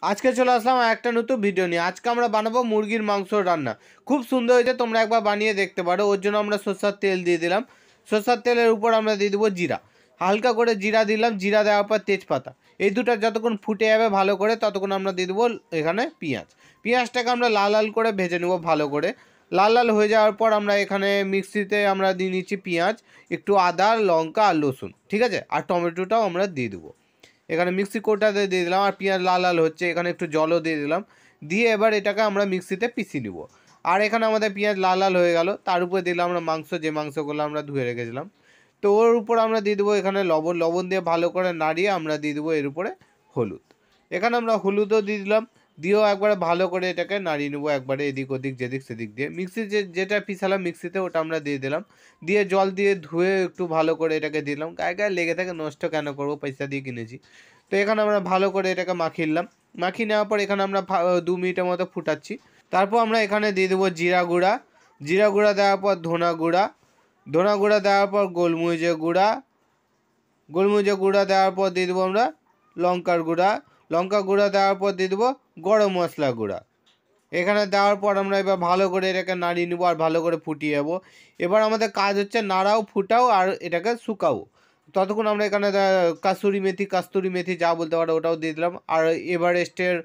আজকে চলে আসলাম একটা নতুন ভিডিও নিয়ে। আজকে আমরা বানাবো মুরগির মাংস রান্না। খুব সুন্দর হয়েছে, তোমরা একবার বানিয়ে দেখতে পারো। ওর জন্য আমরা সরষের তেল দিয়ে দিলাম। সরষের তেলের উপর আমরা দিয়ে দেবো জিরা, হালকা করে জিরা দিলাম। জিরা দেওয়ার পর তেজপাতা, এই দুটো যতক্ষণ ফুটে যাবে ভালো করে ততক্ষণ আমরা দিয়ে দেবো এখানে পেঁয়াজ। পেঁয়াজটাকে আমরা লাল লাল করে ভেজে নেবো ভালো করে। লাল লাল হয়ে যাওয়ার পর আমরা এখানে মিক্সিতে আমরা দিয়ে নিচ্ছি পেঁয়াজ, একটু আদা, লঙ্কা আর রসুন, ঠিক আছে, আর টমেটোটাও আমরা দিয়ে দেবো। এখানে মিক্সি কোটাতে দিয়ে দিলাম, আর পেঁয়াজ লাল লাল হচ্ছে, এখানে একটু জলও দিয়ে দিলাম। দিয়ে এবার এটাকে আমরা মিক্সিতে পিষি নিব। আর এখানে আমাদের পেঁয়াজ লাল লাল হয়ে গেল, তার উপরে দিলাম আমরা মাংস, যে মাংসগুলো আমরা ধুয়ে রেখেছিলাম। তো ওর উপর আমরা দিয়ে দেবো এখানে লবণ। লবণ দিয়ে ভালো করে নাড়িয়ে আমরা দিয়ে দেবো এর উপরে হলুদ। এখানে আমরা হলুদও দিয়ে দিলাম। দিয়েও একবারে ভালো করে এটাকে নাড়িয়ে নেবো, একবারে এদিক ওদিক যেদিক সেদিক দিয়ে। মিক্সি যেটা পিছালাম মিক্সিতে, ওটা আমরা দিয়ে দিলাম। দিয়ে জল দিয়ে ধুয়ে একটু ভালো করে এটাকে দিলাম। গায়ে গায়ে লেগে থাকে, নষ্ট কেন করবো, পয়সা দিয়ে কিনেছি। তো এখানে আমরা ভালো করে এটাকে মাখিয়ে নিলাম। মাখিয়ে নেওয়ার পর এখানে আমরা 2 মিনিটের মতো ফুটাচ্ছি। তারপর আমরা এখানে দিয়ে দেবো জিরা গুঁড়া। জিরা গুঁড়া দেওয়ার পর ধনা গুঁড়া। ধনা গুঁড়া দেওয়ার পর গোলমরিচের গুঁড়া। গোলমরিচের গুঁড়া দেওয়ার পর দিয়ে দেবো আমরা লঙ্কার গুঁড়া। লঙ্কা গুঁড়া দেওয়ার পর দিয়ে দেবো গরম মশলা গুঁড়া। এখানে দেওয়ার পর আমরা এবার ভালো করে এটাকে নাড়িয়ে নেবো আর ভালো করে ফুটিয়ে যাবো। এবার আমাদের কাজ হচ্ছে নাড়াও, ফুটাও আর এটাকে শুকাও। ততক্ষণ আমরা এখানে কাস্তুরি মেথি যা বলতে পারো ওটাও দিয়ে দিলাম। আর এভারেস্টের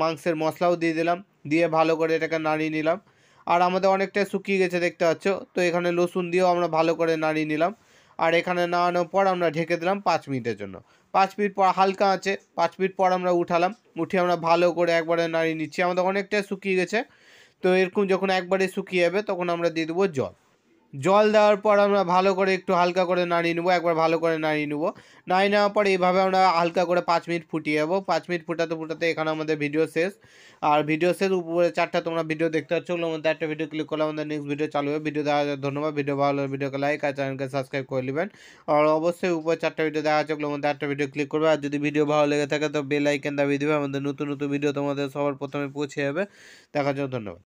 মাংসের মশলাও দিয়ে দিলাম। দিয়ে ভালো করে এটাকে নাড়িয়ে নিলাম। আর আমাদের অনেকটা শুকিয়ে গেছে দেখতে পাচ্ছ। তো এখানে রসুন দিয়েও আমরা ভালো করে নাড়িয়ে নিলাম। আর এখানে নাড়ানোর পর আমরা ঢেকে দিলাম 5 মিনিটের জন্য। 5 মিনিট পর হালকা আছে, 5 মিনিট পর আমরা উঠালাম। উঠিয়ে আমরা ভালো করে একবারে নাড়িয়ে নিচ্ছি। আমাদের অনেকটা শুকিয়ে গেছে। তো এরকম যখন একবারে শুকিয়ে যাবে তখন আমরা দিয়ে দেবো জল। জল দেওয়ার পর আমরা ভালো করে একটু হালকা করে নাড়িয়ে নেবো, একবার ভালো করে নাড়িয়ে নেবো। নাড়িয়ে নেওয়ার পর এইভাবে আমরা হালকা করে 5 মিনিট ফুটিয়ে যাবো। 5 মিনিট ফুটাতে ফুটাতে এখানে আমাদের ভিডিও শেষ। আর ভিডিও শেষ, উপরে 4টা তোমরা ভিডিও দেখতে পাচ্ছ। ওগুলোর মধ্যে একটা ভিডিও ক্লিক করলে আমাদের নেক্সট ভিডিও চালু হবে। ভিডিও দেখার জন্য ধন্যবাদ। ভিডিও ভালো লাগলে ভিডিওকে লাইক আর চ্যানেলকে সাবস্ক্রাইব করে নেবেন। আর অবশ্যই উপরে 4টা ভিডিও দেখা আছে, ওগুলোর মধ্যে একটা ভিডিও ক্লিক করবে। আর যদি ভিডিও ভালো লেগে থাকে তো বেল আইকন দাবিয়ে দেবে, আমাদের নতুন নতুন ভিডিও তোমাদের সবার প্রথমে পৌঁছে যাবে। দেখার জন্য ধন্যবাদ।